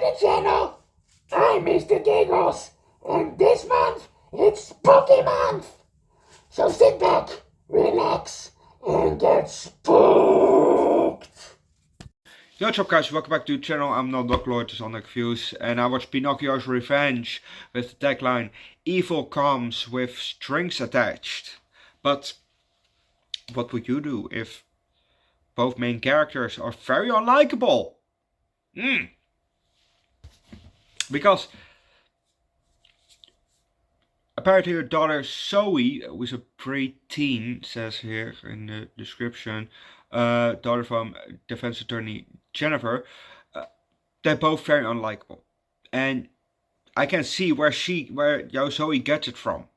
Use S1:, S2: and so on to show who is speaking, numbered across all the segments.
S1: the channel. I'm Mr. Giggles, and this month it's Spooky Month. So sit back, relax, and get spooked.
S2: Yo, what's up guys, welcome back to the channel. I'm Underdog Reacts on Views, and I watched Pinocchio's Revenge with the tagline, "Evil comes with strings attached." But what would you do if both main characters are very unlikable? Because apparently her daughter Zoe, who is a preteen, says here in the description, daughter from defense attorney Jennifer, they're both very unlikable. And I can see where Zoe gets it from.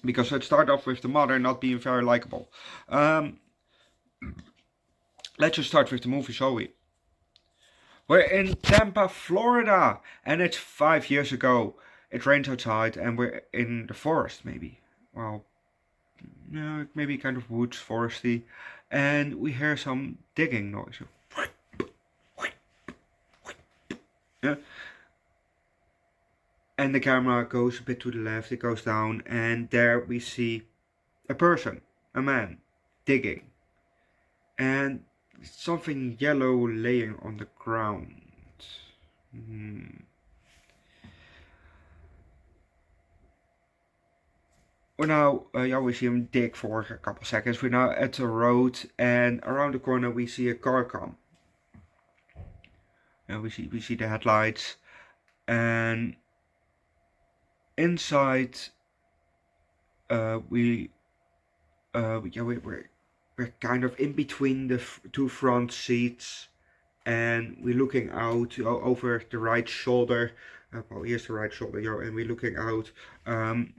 S2: Because let's start off with the mother not being very likable. Let's just start with the movie Zoe. We're in Tampa, Florida, and it's 5 years ago. It rains outside, and we're in the forest, maybe. Well, no, maybe kind of woods, foresty, and we hear some digging noise. Yeah. And the camera goes a bit to the left, it goes down, and there we see a person, a man, digging. And something yellow laying on the ground. We're now, we see him dig for a couple seconds. We're now at the road, and around the corner we see a car come. And we see the headlights, and inside we're kind of in between the two front seats, and we're looking out over the right shoulder. Well, here's the right shoulder, and we're looking out, through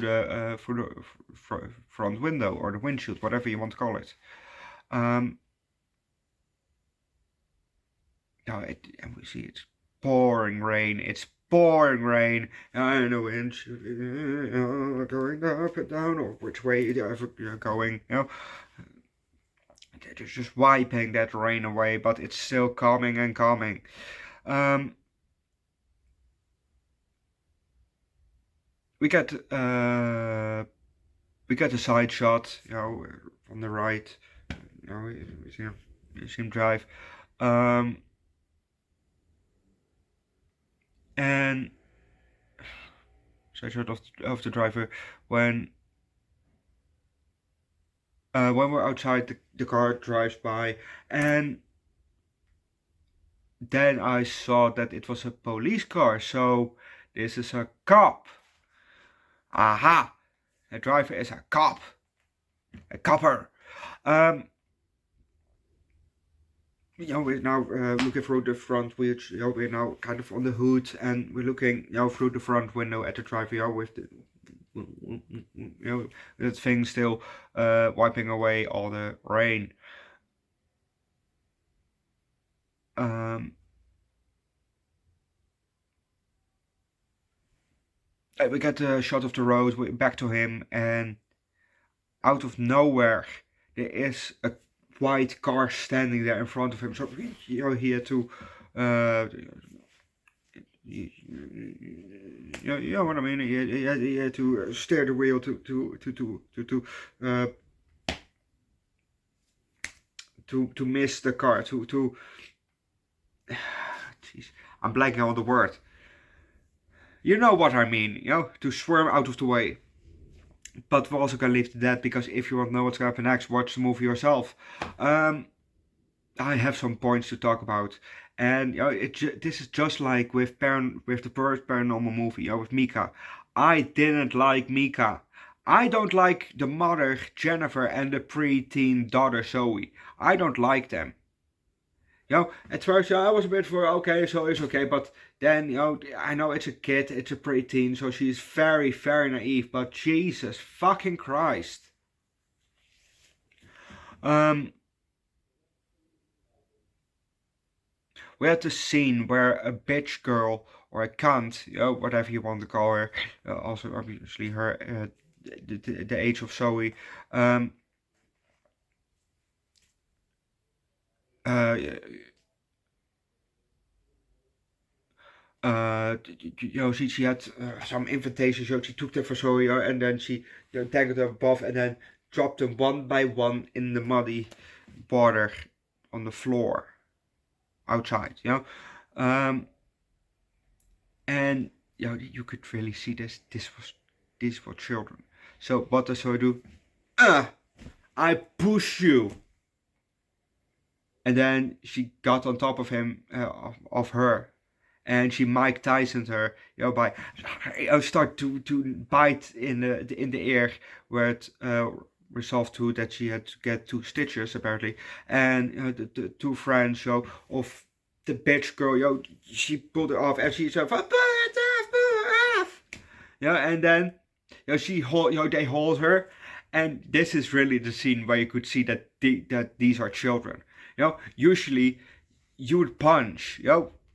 S2: the front window or the windshield, whatever you want to call it. And we see it's pouring rain. It's pouring rain, and the windshield going up and down, or which way you're going, They're just wiping that rain away, but it's still coming and coming. We get a side shot, on the right. We see him drive. And side shot of the driver when we're outside, the car drives by, and then I saw that it was a police car, so this is a cop. Aha! The driver is a cop. A copper. We're now looking through the front wheel. We're now kind of on the hood, and we're looking through the front window at the driver, with the that thing still wiping away all the rain. We get a shot of the road, back to him, and out of nowhere there is a white car standing there in front of him. So he had to, you know what I mean. He had to steer the wheel to miss the car. Jeez, I'm blanking on the word. You know what I mean, to swerve out of the way. But we're also gonna leave it at that, because if you want to know what's gonna happen next, watch the movie yourself. I have some points to talk about, and this is just like with the first paranormal movie, with Mika. I didn't like Mika. I don't like the mother Jennifer and the preteen daughter Zoe. I don't like them. At first, I was a bit for, okay, so it's okay, but then, I know it's a kid, it's a preteen, so she's very, very naive, but Jesus fucking Christ. We had the scene where a bitch girl, or a cunt, whatever you want to call her, also obviously her, the age of Zoe, uh, she had some invitations. She took them for sorry, and then she tangled them above, and then dropped them one by one in the muddy border on the floor outside. And you could really see this. These were children. So what does she do? I push you. And then she got on top of him, of her, and she Mike Tysoned her, by start to bite in the ear, where it resolved to that she had to get 2 stitches apparently, and the 2 friends, of the bitch girl, she pulled her off, and she said, pull it off, and then, they hold her, and this is really the scene where you could see that that these are children. Usually you would punch.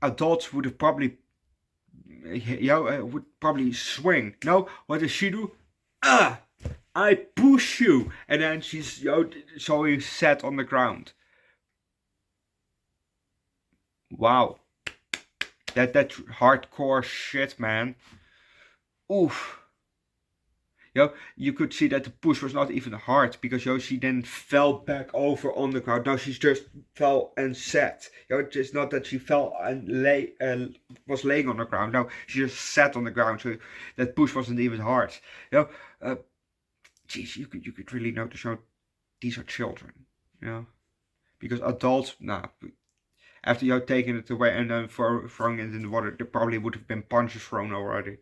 S2: Adults would have probably, would probably swing. No, what does she do? I push you, and then she's, so he's set on the ground. Wow, that's hardcore shit, man. Oof. You could see that the push was not even hard, because she then fell back over on the ground. No, she just fell and sat. It's not that she fell and was laying on the ground. No, she just sat on the ground. So that push wasn't even hard. Geez, you could really notice these are children. Because adults, nah. After taking it away and then throwing it in the water, there probably would have been punches thrown already.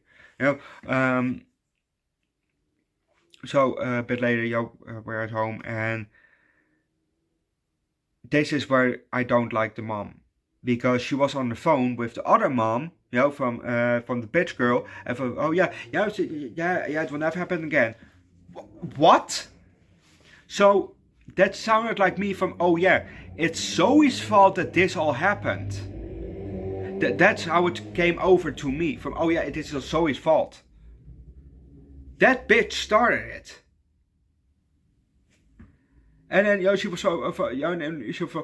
S2: So a bit later, we're at home, and this is where I don't like the mom, because she was on the phone with the other mom, from the bitch girl, and from, it will never happen again. What? So that sounded like me from, it's Zoe's fault that this all happened. That's how it came over to me, from, it is Zoe's fault. That bitch started it. And then she was so, and she was,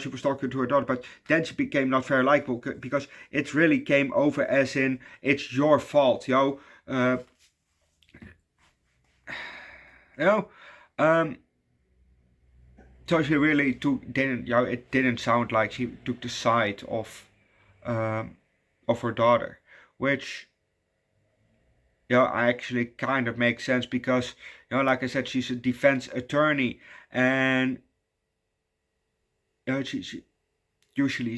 S2: she was talking to her daughter, but then she became not very likable, because it really came over as in, it's your fault, So she really it didn't sound like she took the side of her daughter, which actually kind of makes sense, because like I said, she's a defense attorney, and she usually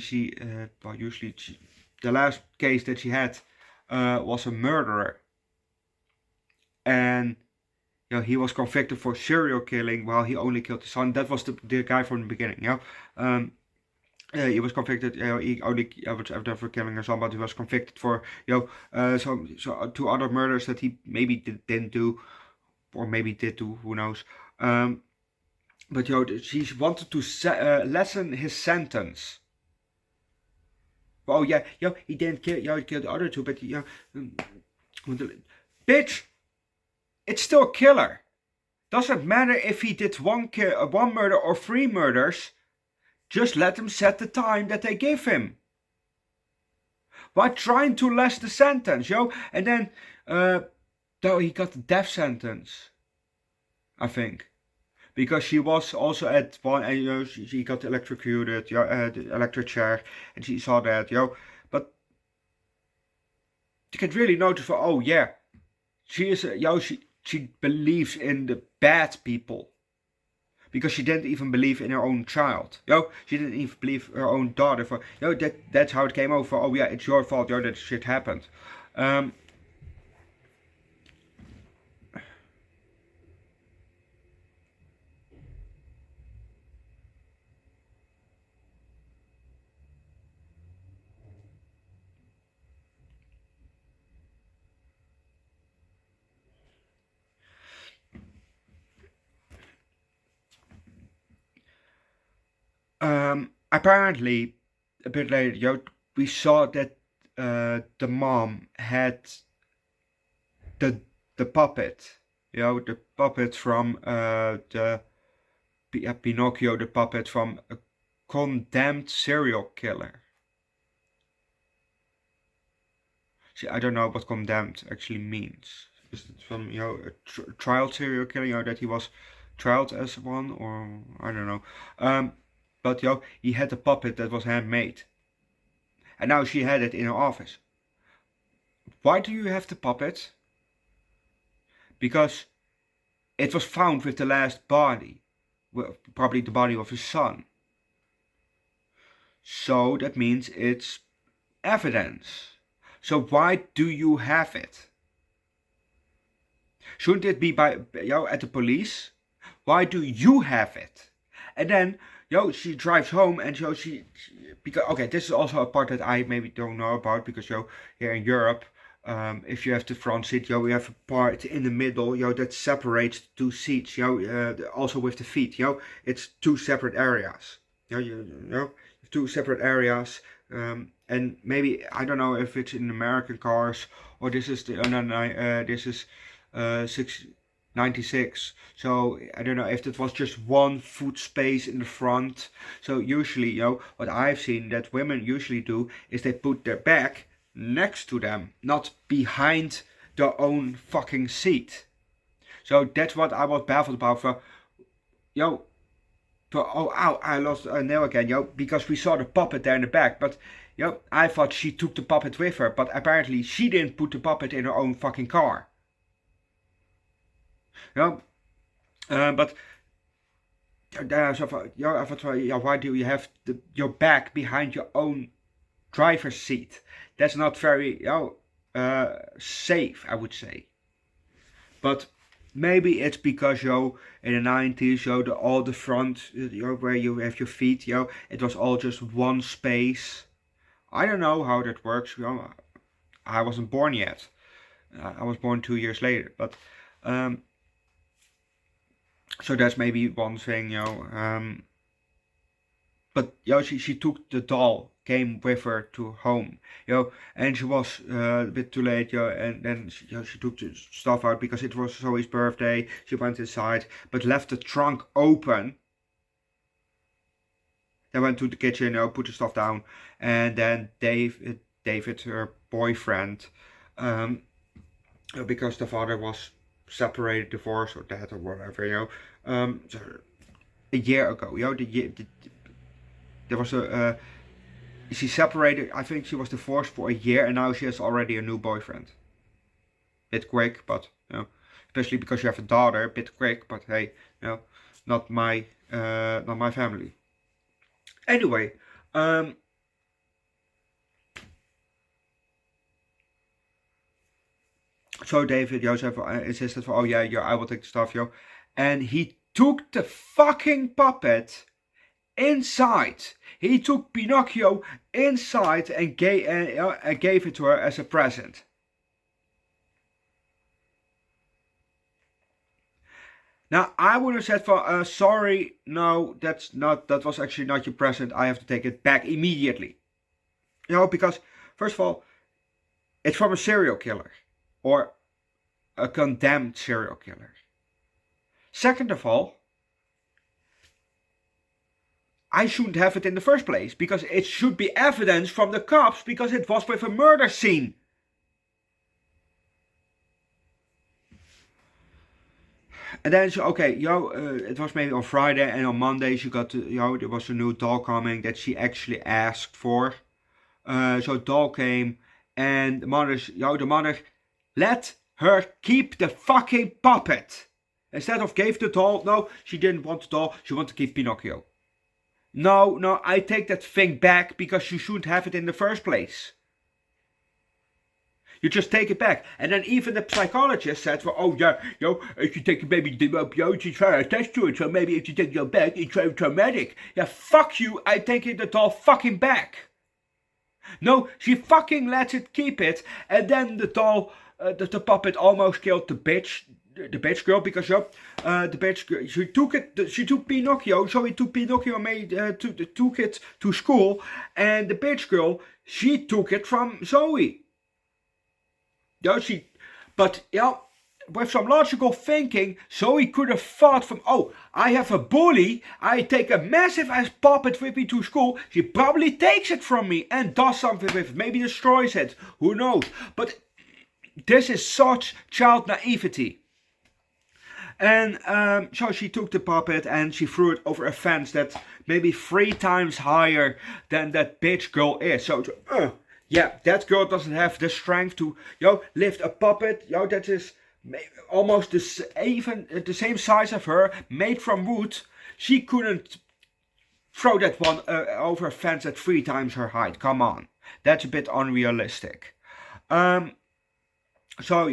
S2: the last case that she had was a murderer, and he was convicted for serial killing while he only killed his son. That was the guy from the beginning. He was convicted. He only was after killing his son, but he was convicted for so 2 other murders that he maybe didn't do, or maybe did do. Who knows? But she wanted to lessen his sentence. Oh he didn't kill. He killed the other 2, but bitch, it's still a killer. Doesn't matter if he did one murder or 3 murders. Just let him set the time that they give him. Why trying to lessen the sentence, And then, though he got the death sentence, I think, because she was also at one, and she got electrocuted, the electric chair, and she saw that, But you can really notice, she is, she believes in the bad people. Because she didn't even believe in her own child. She didn't even believe her own daughter. For that's how it came over. It's your fault. That shit happened. Apparently, a bit later, we saw that the mom had the puppet, the puppet from the Pinocchio the puppet from a condemned serial killer. See, I don't know what condemned actually means. Is it from, a trial serial killer, that he was trialed as one, or I don't know. But he had a puppet that was handmade, and now she had it in her office. Why do you have the puppet? Because it was found with the last body, well, probably the body of his son. So that means it's evidence. So why do you have it? Shouldn't it be by at the police? Why do you have it? And then she drives home, and because okay, this is also a part that I maybe don't know about, because here in Europe, if you have the front seat, we have a part in the middle, that separates the two seats, also with the feet, it's two separate areas. Two separate areas, and maybe I don't know if it's in American cars, or this is this is 696. So I don't know if it was just one foot space in the front. So usually, what I've seen that women usually do is they put their bag next to them, not behind their own fucking seat. So that's what I was baffled about. Oh, ow, I lost a nail again, because we saw the puppet there in the back. But, I thought she took the puppet with her, but apparently she didn't put the puppet in her own fucking car. But, I thought, why do you have your bag behind your own driver's seat? That's not very, safe, I would say. But maybe it's because, in the 90s, all the front, where you have your feet, it was all just one space. I don't know how that works, I wasn't born yet. I was born 2 years later, but, so that's maybe one thing, but, she took the doll, came with her to home, and she was a bit too late, and then she took the stuff out because it was Zoe's birthday. She went inside, but left the trunk open. Then went to the kitchen, put the stuff down, and then David, her boyfriend, because the father was separated, divorced, or dead, or whatever, so a year ago, there was she separated, I think she was divorced for a year, and now she has already a new boyfriend. Bit quick, but, especially because you have a daughter, bit quick, but hey, not my family. Anyway, so David, insisted for, I will take the stuff, and he took the fucking puppet inside. He took Pinocchio inside and gave it to her as a present. Now I would have said sorry, no, that was actually not your present. I have to take it back immediately. Because first of all, it's from a serial killer, or a condemned serial killer. Second of all, I shouldn't have it in the first place, because it should be evidence from the cops, because it was with a murder scene. And then, it was maybe on Friday, and on Monday she got there was a new doll coming that she actually asked for. So doll came, and the mother let her keep the fucking puppet. Instead of gave the doll, no, she didn't want the doll, she wanted to keep Pinocchio. No, I take that thing back, because you shouldn't have it in the first place. You just take it back. And then even the psychologist said, if you take a baby, you try to attach to it, so maybe if you take your back, it's very traumatic. Yeah, fuck you, I take it the doll fucking back. No, she fucking lets it keep it, and then the doll, the puppet almost killed the bitch girl, because the bitch girl, she took Pinocchio, so he took Pinocchio and took it to school, and the bitch girl, she took it from Zoe. with some logical thinking, so he could have thought from, oh, I have a bully, I take a massive ass puppet with me to school, she probably takes it from me and does something with it, maybe destroys it, who knows. But this is such child naivety. And so she took the puppet and she threw it over a fence that's maybe 3 times higher than that bitch girl is. So, yeah, that girl doesn't have the strength to, lift a puppet, that is almost the same size of her, made from wood. She couldn't throw that one over a fence at 3 times her height. Come on, that's a bit unrealistic. So,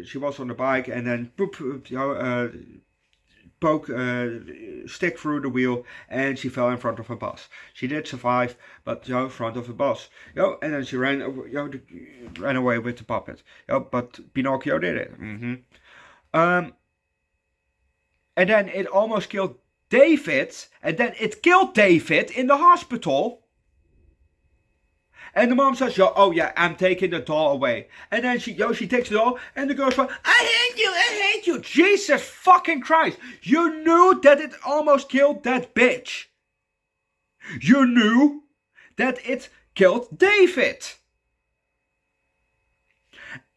S2: she was on the bike and then poke stick through the wheel and she fell in front of a bus. She did survive, but in front of the bus. And then she ran away with the puppet. But Pinocchio did it. And then it almost killed David, and then it killed David in the hospital. And the mom says, oh yeah, I'm taking the doll away. And then she takes the doll, and the girl's like, I hate you. Jesus fucking Christ. You knew that it almost killed that bitch. You knew that it killed David.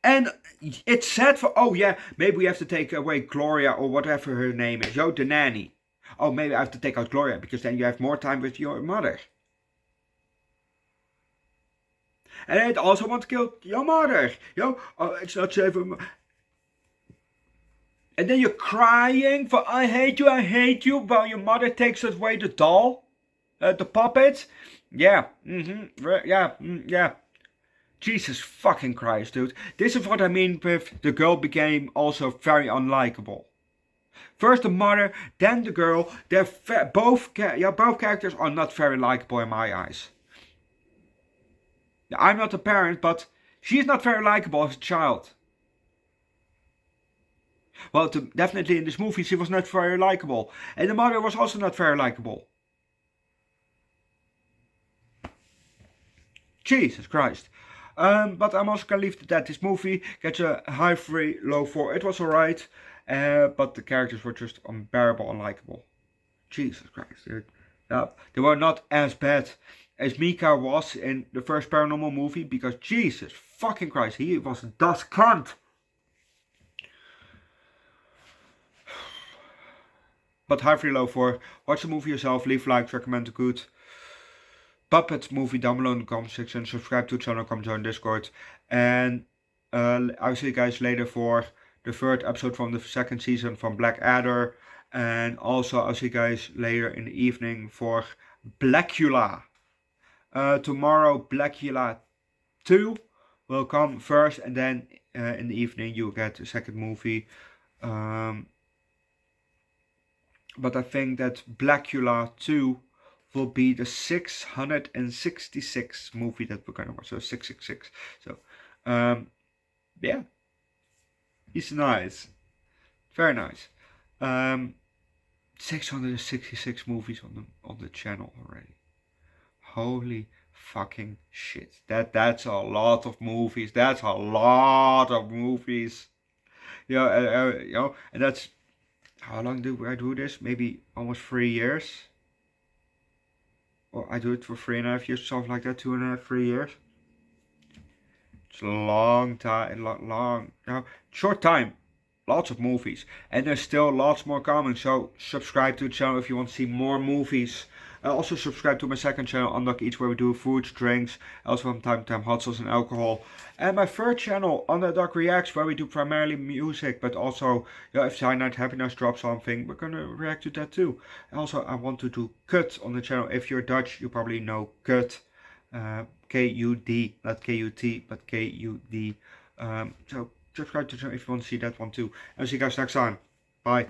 S2: And it's sad for, oh yeah, maybe we have to take away Gloria or whatever her name is. The nanny. Oh, maybe I have to take out Gloria because then you have more time with your mother. And I also want to kill your mother. It's not safe. And then you're crying for I hate you, while your mother takes away the doll, the puppet. Yeah, yeah. Jesus fucking Christ, dude. This is what I mean with the girl became also very unlikable. First the mother, then the girl. They're both characters are not very likable in my eyes. I'm not a parent, but she's not very likable as a child. Well, definitely in this movie she was not very likable. And the mother was also not very likable. Jesus Christ. But I'm also gonna leave it at this movie gets a high 3, low 4. It was alright, but the characters were just unbearable, unlikable. Jesus Christ, dude. They were not as bad as Mika was in the first Paranormal movie, because Jesus fucking Christ, he was das cunt. But high 3, low 4. Watch the movie yourself, leave likes, recommend a good puppet movie down below in the comment section. Subscribe to the channel, come join Discord. And I'll see you guys later for the 3rd episode from the 2nd season from Blackadder. And also I'll see you guys later in the evening for Blackula. Tomorrow Blackula 2 will come first, and then in the evening you'll get the 2nd movie. But I think that Blackula 2 will be the 666 movie that we're gonna watch. So 666. So yeah. He's nice. Very nice. 666 movies on the channel already. Holy fucking shit. That's a lot of movies. That's a lot of movies. And that's, how long do I do this? Maybe almost 3 years. Or I do it for 3.5 years, something like that. 2.5, 3 years. It's a long time, short time. Lots of movies, and there's still lots more coming, so subscribe to the channel if you want to see more movies. Also subscribe to my 2nd channel, Underdog Eats, where we do foods, drinks, also from time to time hot sauce and alcohol. And my 3rd channel, Underdog Reacts, where we do primarily music, but also if Cyanide Happiness drops something, we're gonna react to that too. Also, I want to do Cut on the channel. If you're Dutch, you probably know Cut. K-U-D, not K-U-T, but K-U-D. So subscribe to the channel if you want to see that one too. And see you guys next time. Bye.